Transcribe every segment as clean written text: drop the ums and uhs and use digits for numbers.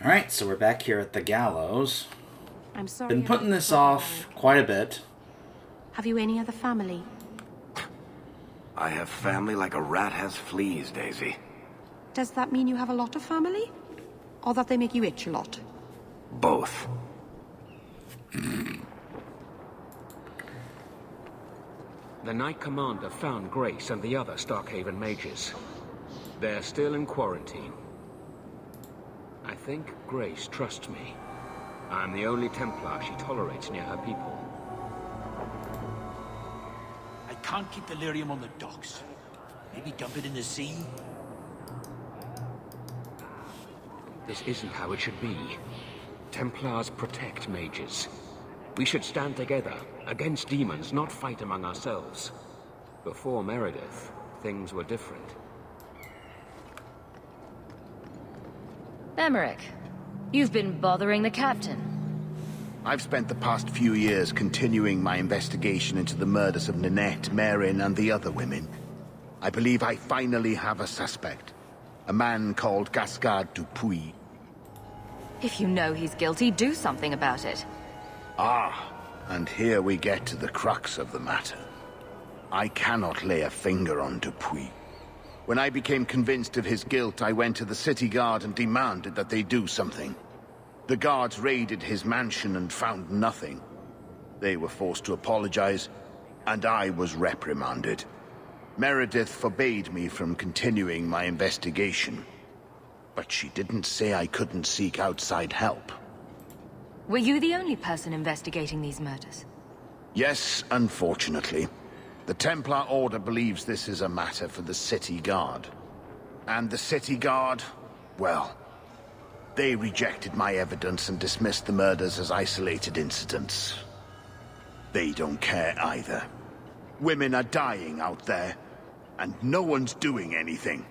Alright, so we're back here at the Gallows. I'm sorry. Been putting this off quite a bit. Have you any other family? I have family like a rat has fleas, Daisy. Does that mean you have a lot of family? Or that they make you itch a lot? Both. The Knight Commander found Grace and the other Starkhaven mages. They're still in quarantine. I think Grace trusts me. I'm the only Templar she tolerates near her people. I can't keep the lyrium on the docks. Maybe dump it in the sea? This isn't how it should be. Templars protect mages. We should stand together, against demons, not fight among ourselves. Before Meredith, things were different. Emerick, you've been bothering the captain. I've spent the past few years continuing my investigation into the murders of Ninette, Marin, and the other women. I believe I finally have a suspect. A man called Gascard Dupuis. If you know he's guilty, do something about it. Ah, and here we get to the crux of the matter. I cannot lay a finger on Dupuis. When I became convinced of his guilt, I went to the city guard and demanded that they do something. The guards raided his mansion and found nothing. They were forced to apologize, and I was reprimanded. Meredith forbade me from continuing my investigation. But she didn't say I couldn't seek outside help. Were you the only person investigating these murders? Yes, unfortunately. The Templar Order believes this is a matter for the City Guard. And the City Guard, well, they rejected my evidence and dismissed the murders as isolated incidents. They don't care either. Women are dying out there, and no one's doing anything.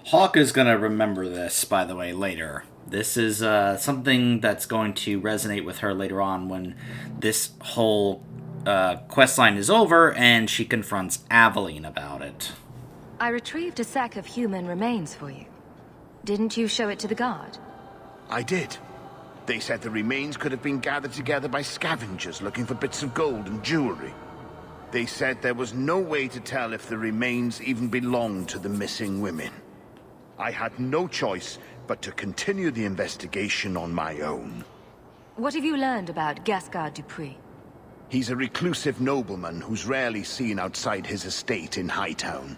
Hawk is going to remember this, by the way, later. This is something that's going to resonate with her later on when this whole questline is over and she confronts Aveline about it. I retrieved a sack of human remains for you. Didn't you show it to the guard? I did. They said the remains could have been gathered together by scavengers looking for bits of gold and jewelry. They said there was no way to tell if the remains even belonged to the missing women. I had no choice but to continue the investigation on my own. What have you learned about Gascard Dupuis? He's a reclusive nobleman who's rarely seen outside his estate in Hightown.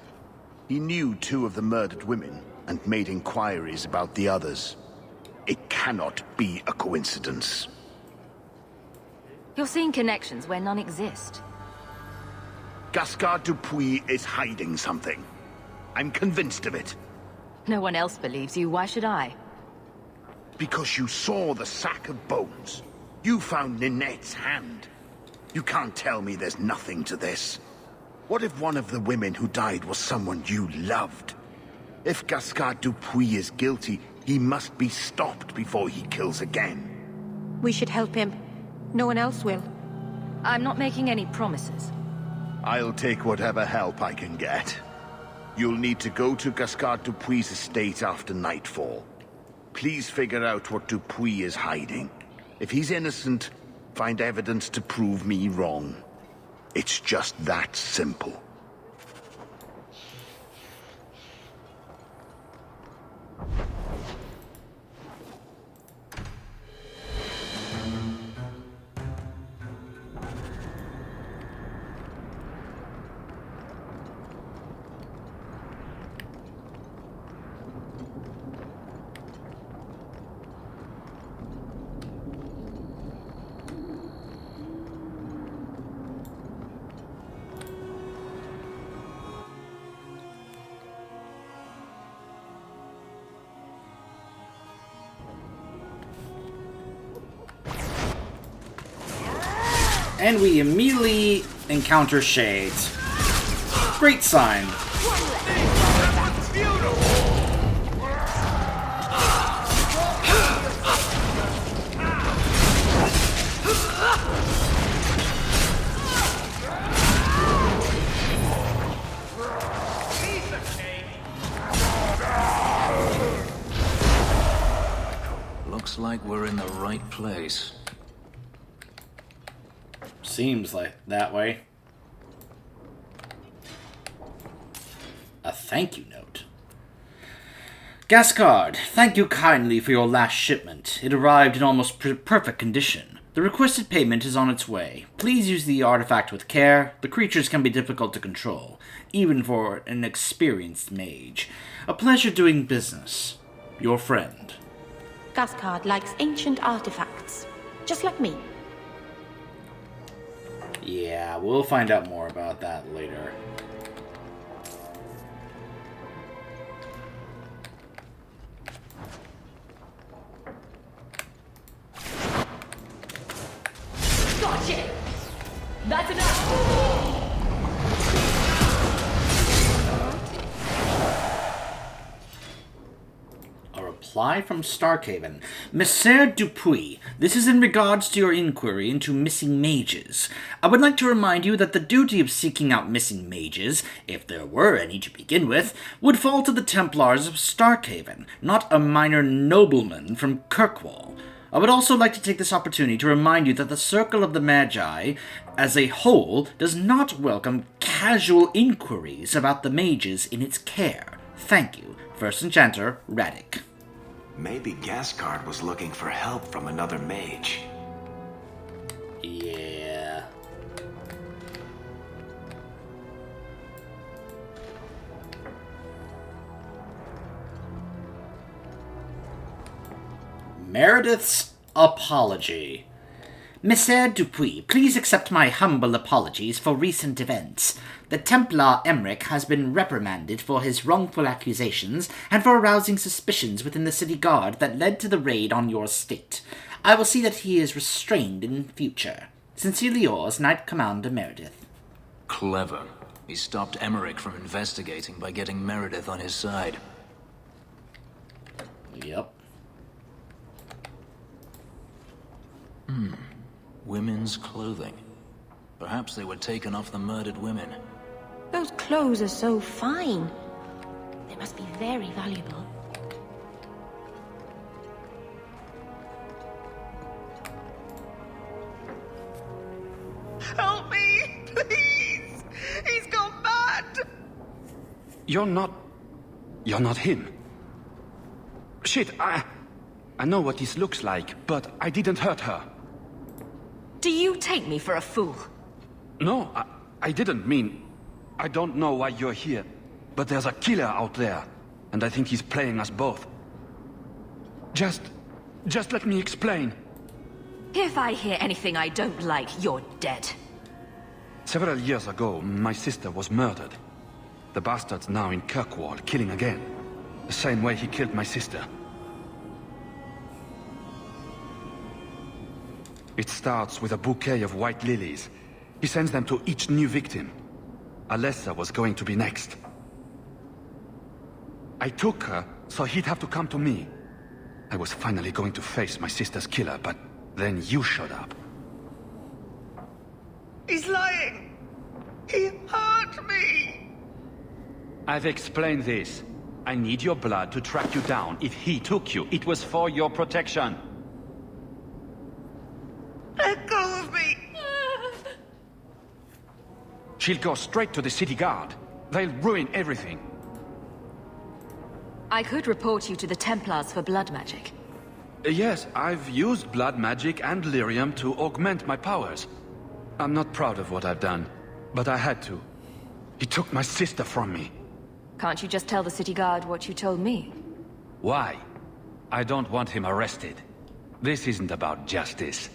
He knew 2 of the murdered women and made inquiries about the others. It cannot be a coincidence. You're seeing connections where none exist. Gascard Dupuis is hiding something. I'm convinced of it. No one else believes you, why should I? Because you saw the sack of bones. You found Ninette's hand. You can't tell me there's nothing to this. What if one of the women who died was someone you loved? If Gascard Dupuis is guilty, he must be stopped before he kills again. We should help him. No one else will. I'm not making any promises. I'll take whatever help I can get. You'll need to go to Gascard Dupuis' estate after nightfall. Please figure out what Dupuis is hiding. If he's innocent, find evidence to prove me wrong. It's just that simple. And we immediately encounter Shades. Great sign. Looks like we're in the right place. Seems like that way. A thank you note. Gascard, thank you kindly for your last shipment. It arrived in almost perfect condition. The requested payment is on its way. Please use the artifact with care. The creatures can be difficult to control, even for an experienced mage. A pleasure doing business. Your friend. Gascard likes ancient artifacts, just like me. Yeah, we'll find out more about that later. Gotcha! That's enough! A reply from Starkhaven. Monsieur Dupuis, this is in regards to your inquiry into missing mages. I would like to remind you that the duty of seeking out missing mages, if there were any to begin with, would fall to the Templars of Starkhaven, not a minor nobleman from Kirkwall. I would also like to take this opportunity to remind you that the Circle of the Magi, as a whole, does not welcome casual inquiries about the mages in its care. Thank you. First Enchanter, Radic. Maybe Gascard was looking for help from another mage. Yeah. Meredith's apology. Monsieur Dupuis, please accept my humble apologies for recent events. The Templar Emerick has been reprimanded for his wrongful accusations and for arousing suspicions within the city guard that led to the raid on your estate. I will see that he is restrained in future. Sincerely yours, Knight Commander Meredith. Clever. He stopped Emerick from investigating by getting Meredith on his side. Yep. Women's clothing. Perhaps they were taken off the murdered women. Those clothes are so fine. They must be very valuable. Help me, please! He's gone mad! You're not him. Shit, I know what this looks like, but I didn't hurt her. Do you take me for a fool? No, I didn't mean... I don't know why you're here, but there's a killer out there, and I think he's playing us both. Just let me explain. If I hear anything I don't like, you're dead. Several years ago, my sister was murdered. The bastard's now in Kirkwall, killing again. The same way he killed my sister. It starts with a bouquet of white lilies. He sends them to each new victim. Alessa was going to be next. I took her, so he'd have to come to me. I was finally going to face my sister's killer, but then you showed up. He's lying! He hurt me! I've explained this. I need your blood to track you down. If he took you, it was for your protection. Let go of me! She'll go straight to the city guard. They'll ruin everything. I could report you to the Templars for blood magic. Yes, I've used blood magic and lyrium to augment my powers. I'm not proud of what I've done, but I had to. He took my sister from me. Can't you just tell the city guard what you told me? Why? I don't want him arrested. This isn't about justice.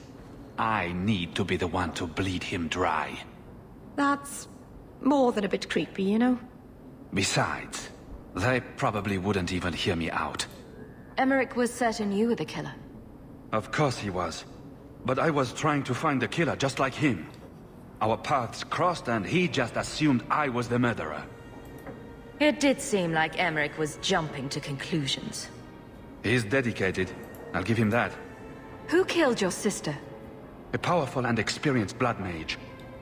I need to be the one to bleed him dry. That's more than a bit creepy, you know? Besides, they probably wouldn't even hear me out. Emerick was certain you were the killer. Of course he was. But I was trying to find the killer just like him. Our paths crossed and he just assumed I was the murderer. It did seem like Emerick was jumping to conclusions. He's dedicated. I'll give him that. Who killed your sister? A powerful and experienced blood mage.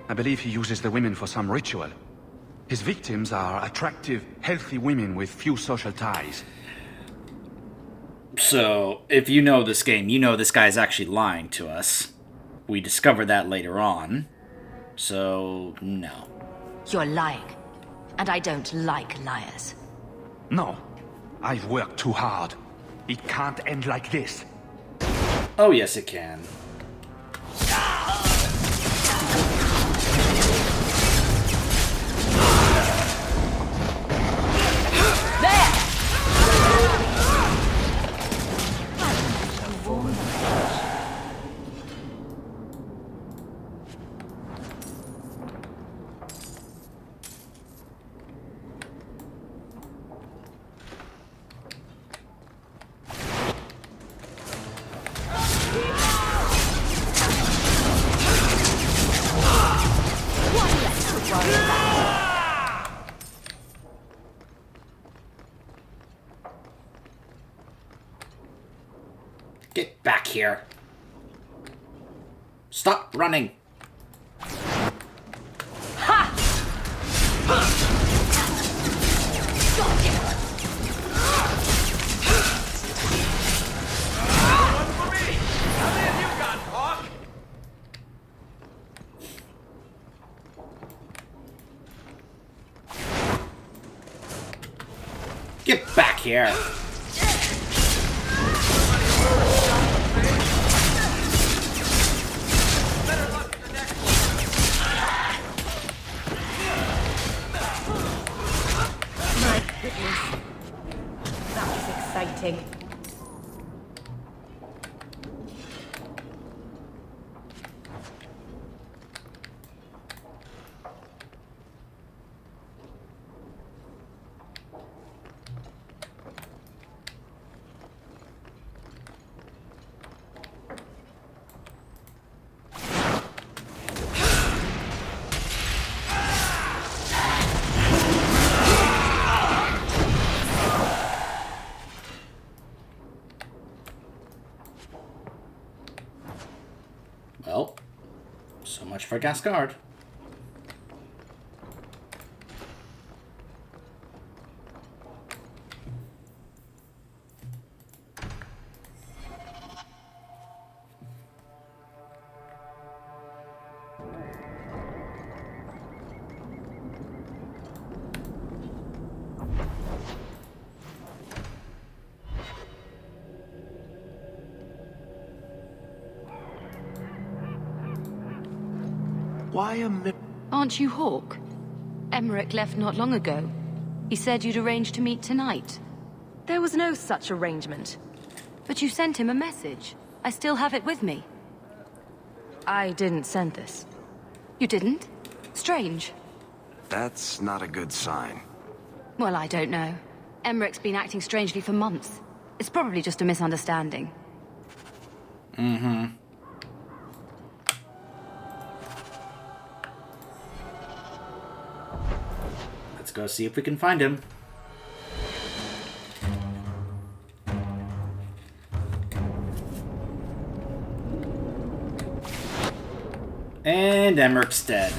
I believe he uses the women for some ritual. His victims are attractive, healthy women with few social ties. Also, if you know this game, you know this guy's actually lying to us. We discover that later on. So, no. You're lying. And I don't like liars. No. I've worked too hard. It can't end like this. Oh, yes, it can. Get back here. Stop running. Ha! Get back here. That was exciting. Well, so much for Gascard. Why am Aren't you Hawk? Emerick left not long ago. He said you'd arranged to meet tonight. There was no such arrangement. But you sent him a message. I still have it with me. I didn't send this. You didn't? Strange. That's not a good sign. Well, I don't know. Emerick's been acting strangely for months. It's probably just a misunderstanding. Mm-hmm. Let's go see if we can find him. And Emerick's dead.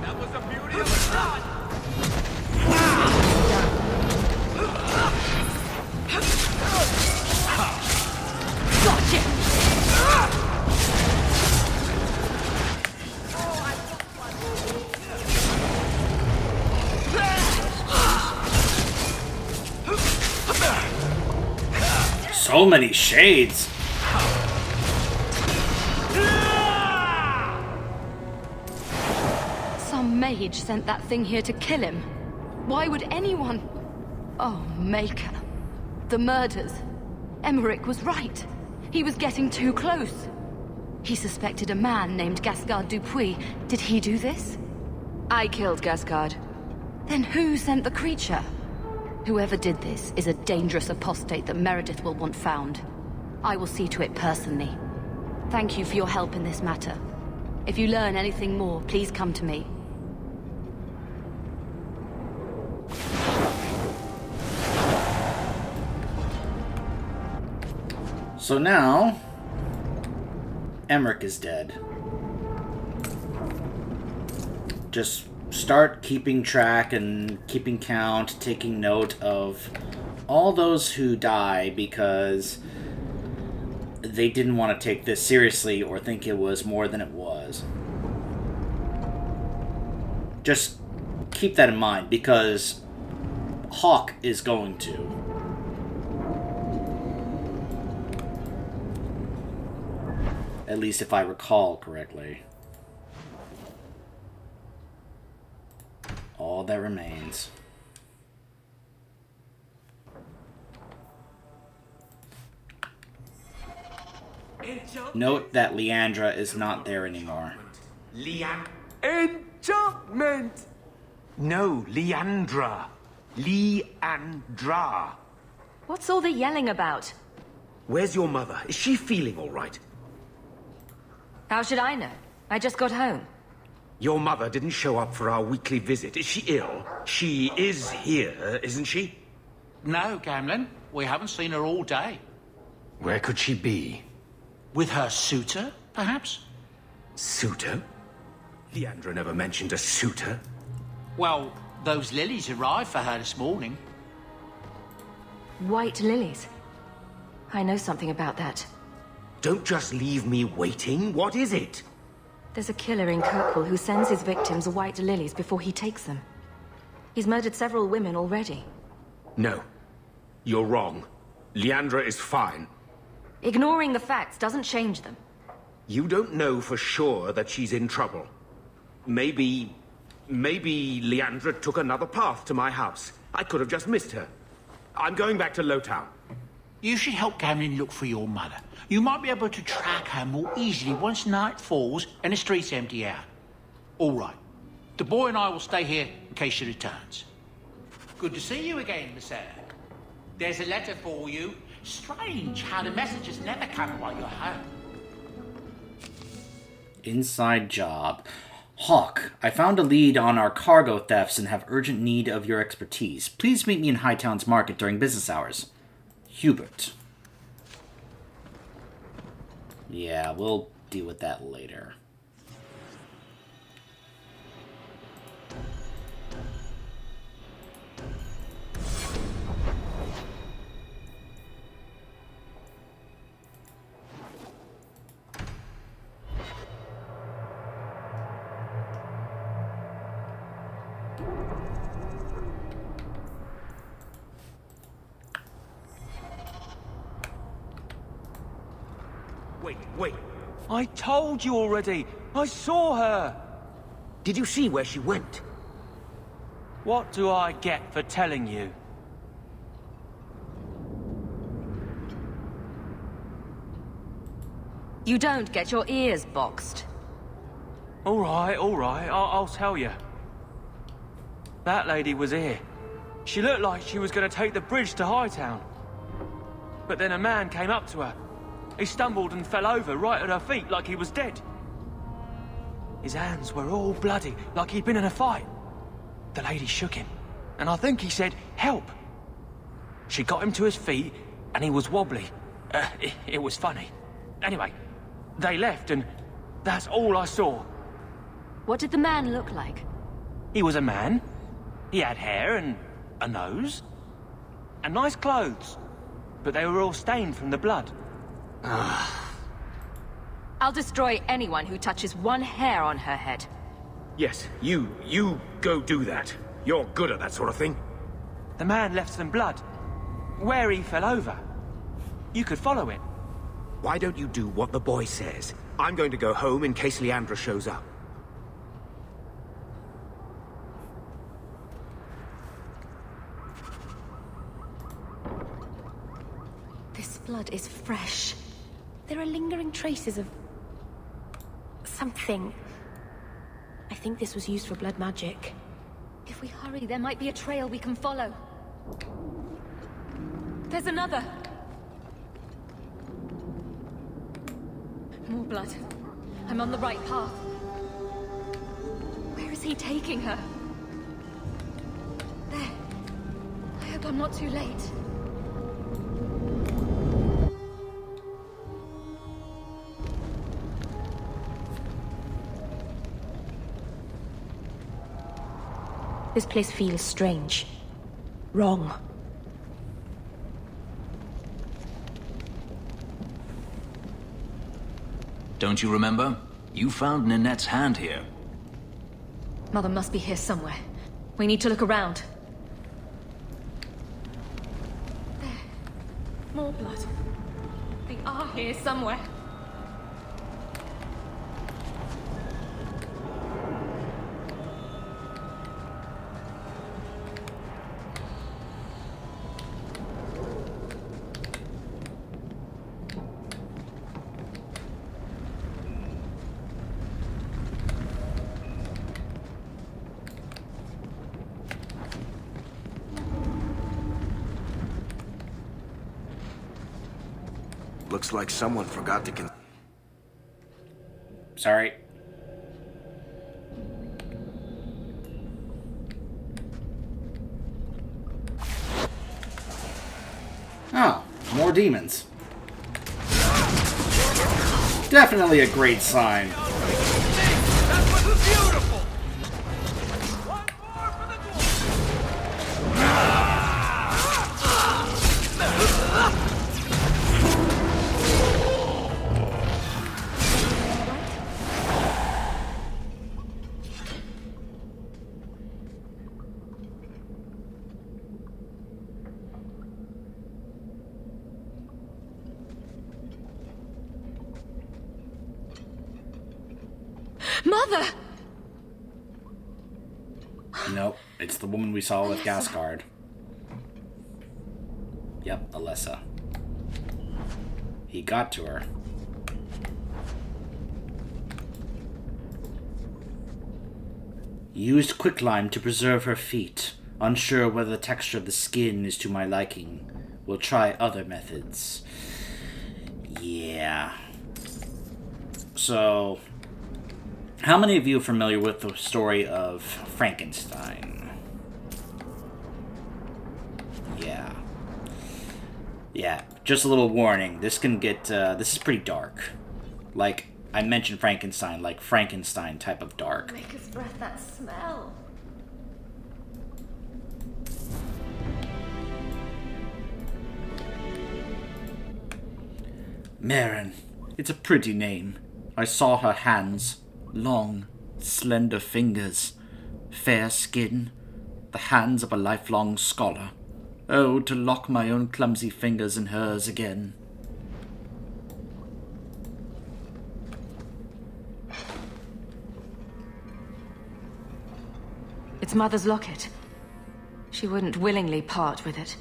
That was a beauty of a shot! So many shades. Some mage sent that thing here to kill him. Why would anyone... Oh, Maker. The murders. Emerick was right. He was getting too close. He suspected a man named Gascard Dupuis. Did he do this? I killed Gascard. Then who sent the creature? Whoever did this is a dangerous apostate that Meredith will want found. I will see to it personally. Thank you for your help in this matter. If you learn anything more, please come to me. So now, Emerick is dead. Just start keeping track and keeping count, taking note of all those who die because they didn't want to take this seriously or think it was more than it was. Just keep that in mind, because Hawk is going to. At least if I recall correctly. All that remains. Note that Leandra is not there anymore. Enchantment! No, Leandra. Leandra. What's all the yelling about? Where's your mother? Is she feeling all right? How should I know? I just got home. Your mother didn't show up for our weekly visit. Is she ill? She is here, isn't she? No, Gamlin. We haven't seen her all day. Where could she be? With her suitor, perhaps? Suitor? Leandra never mentioned a suitor. Well, those lilies arrived for her this morning. White lilies. I know something about that. Don't just leave me waiting. What is it? There's a killer in Kirkwall who sends his victims white lilies before he takes them. He's murdered several women already. No. You're wrong. Leandra is fine. Ignoring the facts doesn't change them. You don't know for sure that she's in trouble. Maybe Leandra took another path to my house. I could have just missed her. I'm going back to Lowtown. You should help Gamlin look for your mother. You might be able to track her more easily once night falls and the streets empty out. All right. The boy and I will stay here in case she returns. Good to see you again, Miss Eyre. There's a letter for you. Strange how the messages never come while you're home. Inside job. Hawk, I found a lead on our cargo thefts and have urgent need of your expertise. Please meet me in Hightown's market during business hours. Hubert. Yeah, we'll deal with that later. Wait. I told you already. I saw her. Did you see where she went? What do I get for telling you? You don't get your ears boxed. All right. I'll tell you. That lady was here. She looked like she was going to take the bridge to Hightown. But then a man came up to her. He stumbled and fell over right at her feet like he was dead. His hands were all bloody, like he'd been in a fight. The lady shook him, and I think he said, "Help." She got him to his feet, and he was wobbly. It was funny. Anyway, they left, and that's all I saw. What did the man look like? He was a man. He had hair and a nose. And nice clothes. But they were all stained from the blood. I'll destroy anyone who touches one hair on her head. Yes, you go do that. You're good at that sort of thing. The man left some blood. Where he fell over. You could follow it. Why don't you do what the boy says? I'm going to go home in case Leandra shows up. This blood is fresh. There are lingering traces of... something. I think this was used for blood magic. If we hurry, there might be a trail we can follow. There's another! More blood. I'm on the right path. Where is he taking her? There. I hope I'm not too late. This place feels strange. Wrong. Don't you remember? You found Ninette's hand here. Mother must be here somewhere. We need to look around. There. More blood. They are here somewhere. Looks like someone forgot to Sorry. Oh, more demons. Definitely a great sign. Mother! Nope, it's the woman we saw with Gascard. Yep, Alessa. He got to her. Used quicklime to preserve her feet. Unsure whether the texture of the skin is to my liking. We'll try other methods. Yeah. So, how many of you are familiar with the story of Frankenstein? Yeah. Yeah, just a little warning. This can get, this is pretty dark. Like, I mentioned Frankenstein, like Frankenstein type of dark. Make us breath that smell. Maren. It's a pretty name. I saw her hands. Long, slender fingers. Fair skin. The hands of a lifelong scholar. Oh, to lock my own clumsy fingers in hers again. It's Mother's locket. She wouldn't willingly part with it.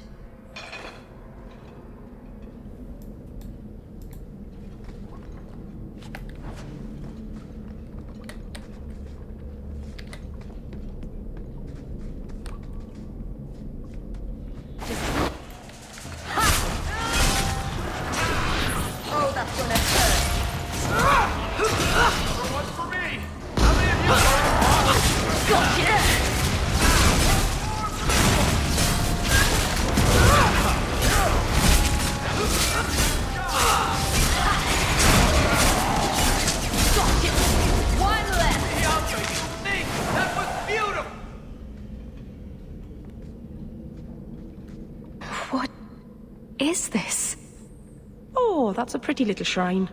Oh, that's gonna hurt. What's for me? How many of you? Gotcha! One left. That was beautiful. What is this? Oh, that's a pretty little shrine.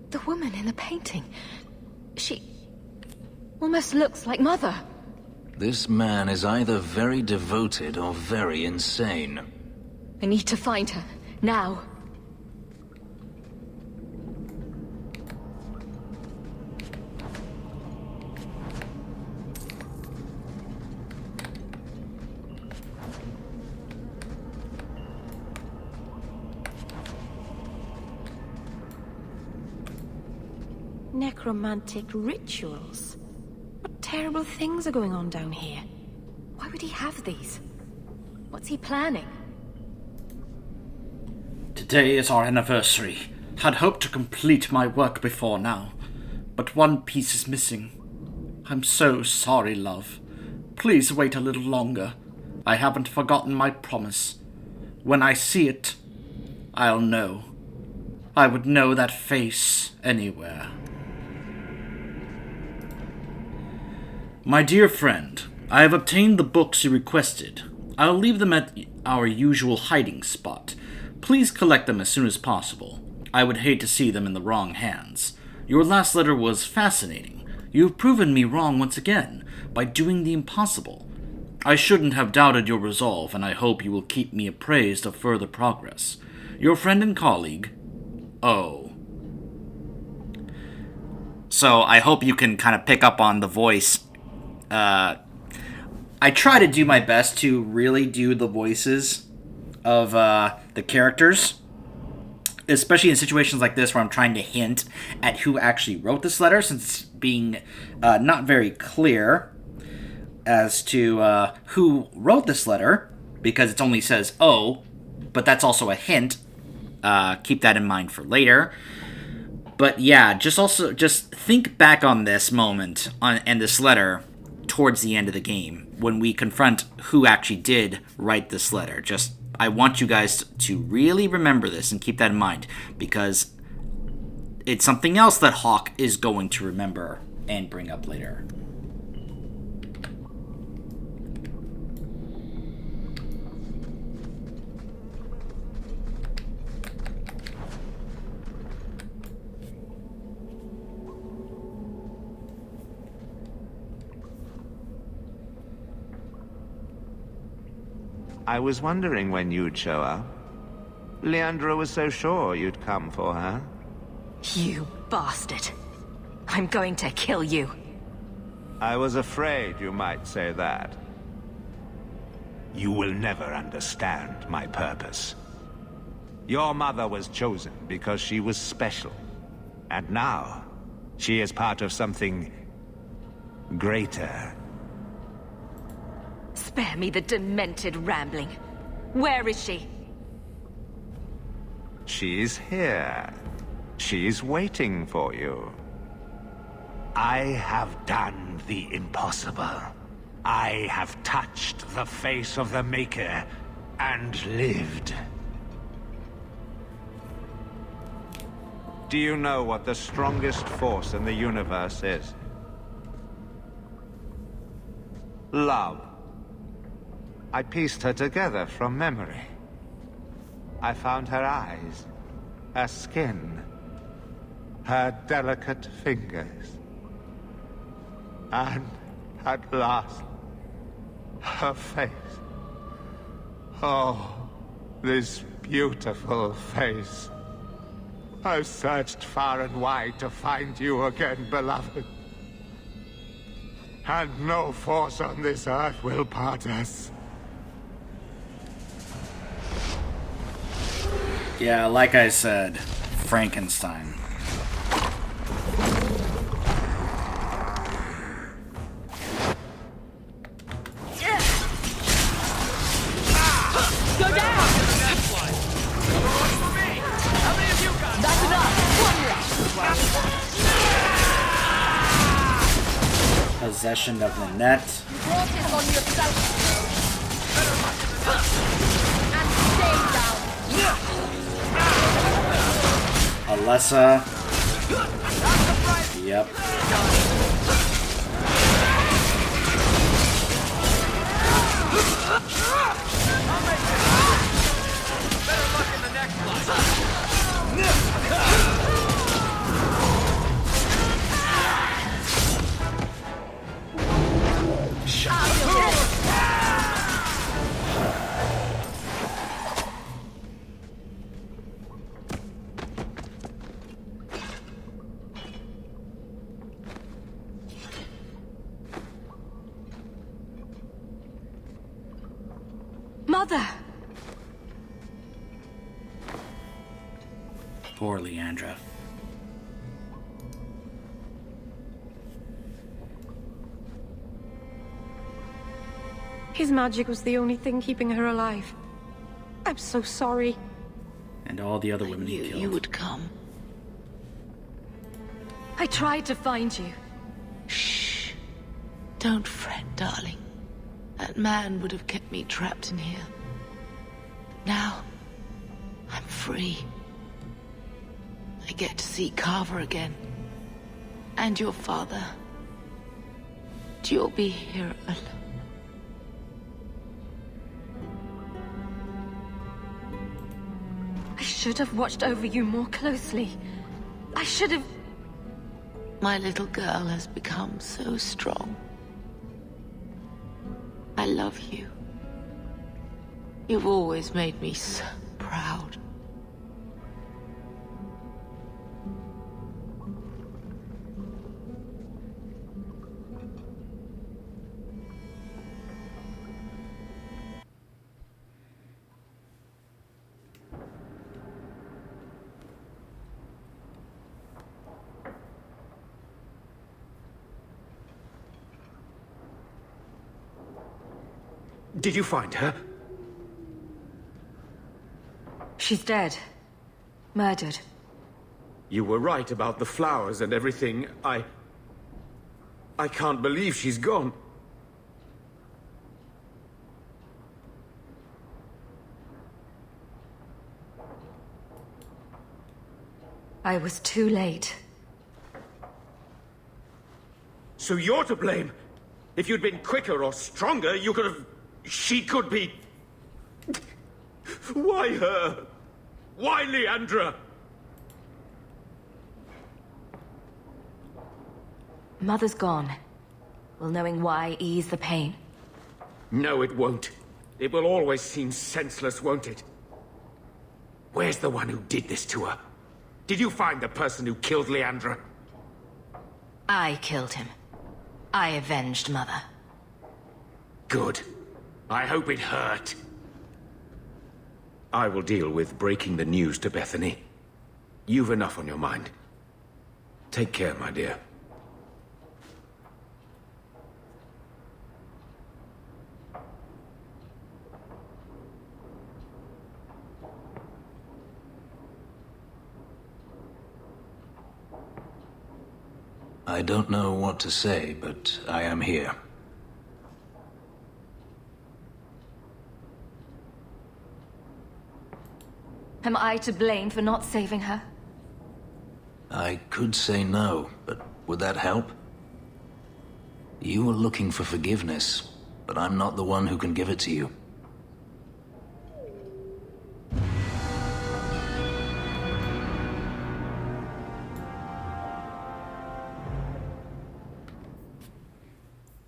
The woman in the painting. She almost looks like Mother. This man is either very devoted or very insane. I need to find her. Now. Necromantic rituals. What terrible things are going on down here? Why would he have these? What's he planning? Today is our anniversary. Had hoped to complete my work before now, but one piece is missing. I'm so sorry, love. Please wait a little longer. I haven't forgotten my promise. When I see it, I'll know. I would know that face anywhere. My dear friend, I have obtained the books you requested. I'll leave them at our usual hiding spot. Please collect them as soon as possible. I would hate to see them in the wrong hands. Your last letter was fascinating. You have proven me wrong once again, by doing the impossible. I shouldn't have doubted your resolve, and I hope you will keep me appraised of further progress. Your friend and colleague, O. So I hope you can kind of pick up on the voice. I try to do my best to really do the voices of the characters, especially in situations like this where I'm trying to hint at who actually wrote this letter, since it's being not very clear as to who wrote this letter, because it only says "oh," but that's also a hint. Keep that in mind for later. But yeah, just think back on this moment and this letter towards the end of the game, when we confront who actually did write this letter. I want you guys to really remember this and keep that in mind, because it's something else that Hawke is going to remember and bring up later. I was wondering when you'd show up. Leandra was so sure you'd come for her. You bastard. I'm going to kill you. I was afraid you might say that. You will never understand my purpose. Your mother was chosen because she was special. And now, she is part of something greater. Spare me the demented rambling. Where is she? She's here. She's waiting for you. I have done the impossible. I have touched the face of the Maker and lived. Do you know what the strongest force in the universe is? Love. I pieced her together from memory. I found her eyes, her skin, her delicate fingers. And at last, her face. Oh, this beautiful face. I've searched far and wide to find you again, beloved. And no force on this earth will part us. Yeah, like I said, Frankenstein. Go down! That's enough! Possession of the net. You brought it on yourself. And stay down. Alessa. Yep. Better luck in the next one. Mother! Poor Leandra. His magic was the only thing keeping her alive. I'm so sorry. And all the other women he killed. You would come. I tried to find you. Shh. Don't fret, darling. That man would have kept me trapped in here. Now, I'm free. I get to see Carver again. And your father. You'll be here should have watched over you more closely. I should have... My little girl has become so strong. I love you. You've always made me so proud. Did you find her? She's dead. Murdered. You were right about the flowers and everything. I can't believe she's gone. I was too late. So you're to blame. If you'd been quicker or stronger, you could have... She could be... Why her? Why Leandra? Mother's gone. Will knowing why ease the pain? No, it won't. It will always seem senseless, won't it? Where's the one who did this to her? Did you find the person who killed Leandra? I killed him. I avenged Mother. Good. I hope it hurt. I will deal with breaking the news to Bethany. You've enough on your mind. Take care, my dear. I don't know what to say, but I am here. Am I to blame for not saving her? I could say no, but would that help? You were looking for forgiveness, but I'm not the one who can give it to you.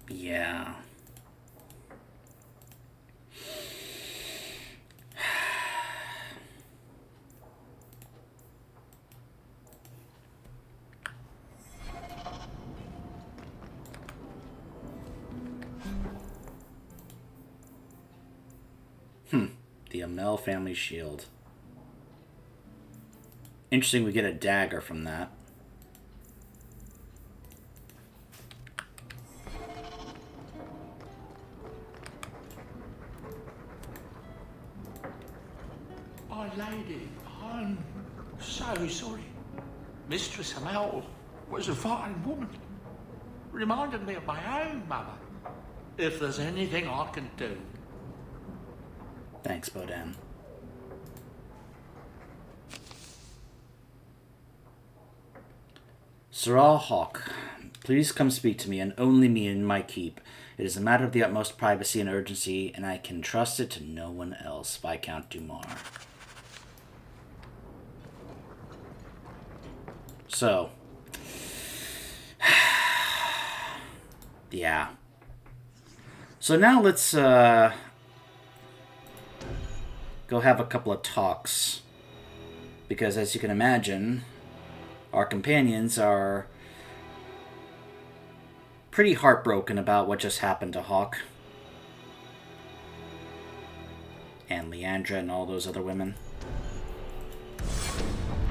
Yeah. The Amell family shield. Interesting, we get a dagger from that. Oh, lady, I'm so sorry. Mistress Amell was a fine woman. Reminded me of my own mother. If there's anything I can do. Thanks, Bodan. Sirrah Hawk, please come speak to me, and only me in my keep. It is a matter of the utmost privacy and urgency, and I can trust it to no one else. Viscount Dumar. So. Yeah. So now let's, go have a couple of talks, because as you can imagine, our companions are pretty heartbroken about what just happened to Hawk and Leandra and all those other women.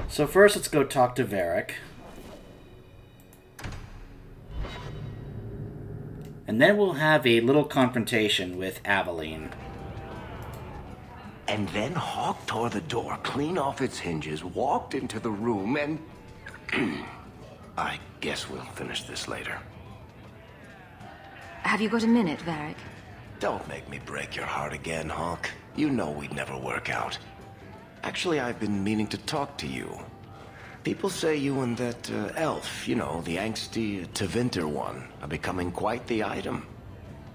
So first, let's go talk to Varric, and then we'll have a little confrontation with Aveline. And then Hawk tore the door clean off its hinges, walked into the room, and... I guess we'll finish this later. Have you got a minute, Varric? Don't make me break your heart again, Hawk. You know we'd never work out. Actually, I've been meaning to talk to you. People say you and that elf, you know, the angsty Tevinter one, are becoming quite the item.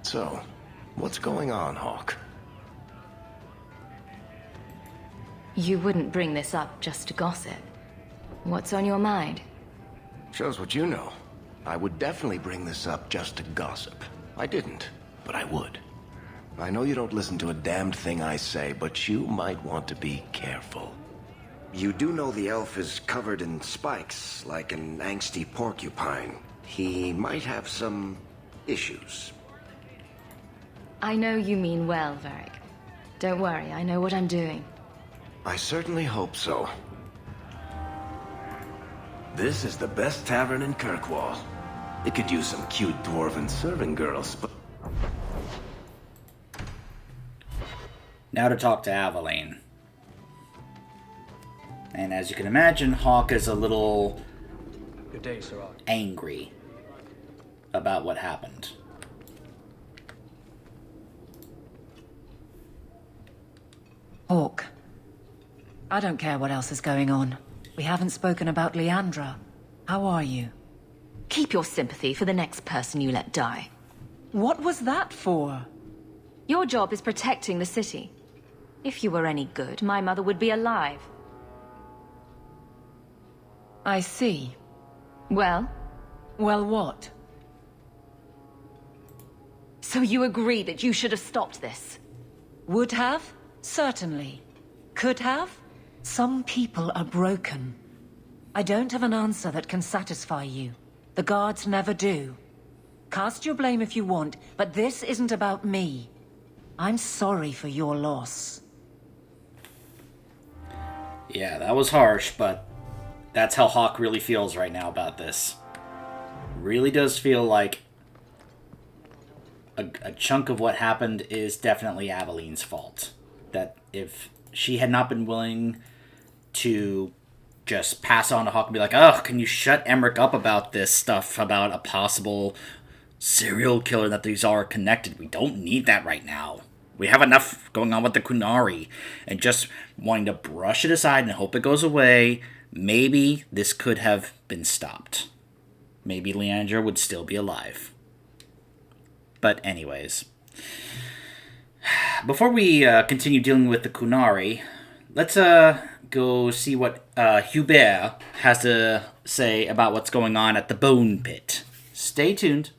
So, what's going on, Hawk? You wouldn't bring this up just to gossip. What's on your mind? Shows what you know. I would definitely bring this up just to gossip. I didn't, but I would. I know you don't listen to a damned thing I say, but you might want to be careful. You do know the elf is covered in spikes, like an angsty porcupine. He might have some issues. I know you mean well, Emerick. Don't worry, I know what I'm doing. I certainly hope so. This is the best tavern in Kirkwall. It could use some cute dwarven serving girls, but... Now to talk to Aveline. And as you can imagine, Hawke is a little Good day, Sir. angry about what happened. Hawke, I don't care what else is going on. We haven't spoken about Leandra. How are you? Keep your sympathy for the next person you let die. What was that for? Your job is protecting the city. If you were any good, my mother would be alive. I see. Well? Well, what? So you agree that you should have stopped this? Would have? Certainly. Could have? Some people are broken. I don't have an answer that can satisfy you. The guards never do. Cast your blame if you want, but this isn't about me. I'm sorry for your loss. Yeah, that was harsh, but that's how Hawke really feels right now about this. Really does feel like a chunk of what happened is definitely Aveline's fault. That if she had not been willing to just pass on to Hawke and be like, oh, can you shut Emerick up about this stuff, about a possible serial killer, that these are connected. We don't need that right now. We have enough going on with the Qunari, and just wanting to brush it aside and hope it goes away, maybe this could have been stopped. Maybe Leandra would still be alive. But anyways, before we continue dealing with the Qunari, let's go see what Hubert has to say about what's going on at the Bone Pit. Stay tuned.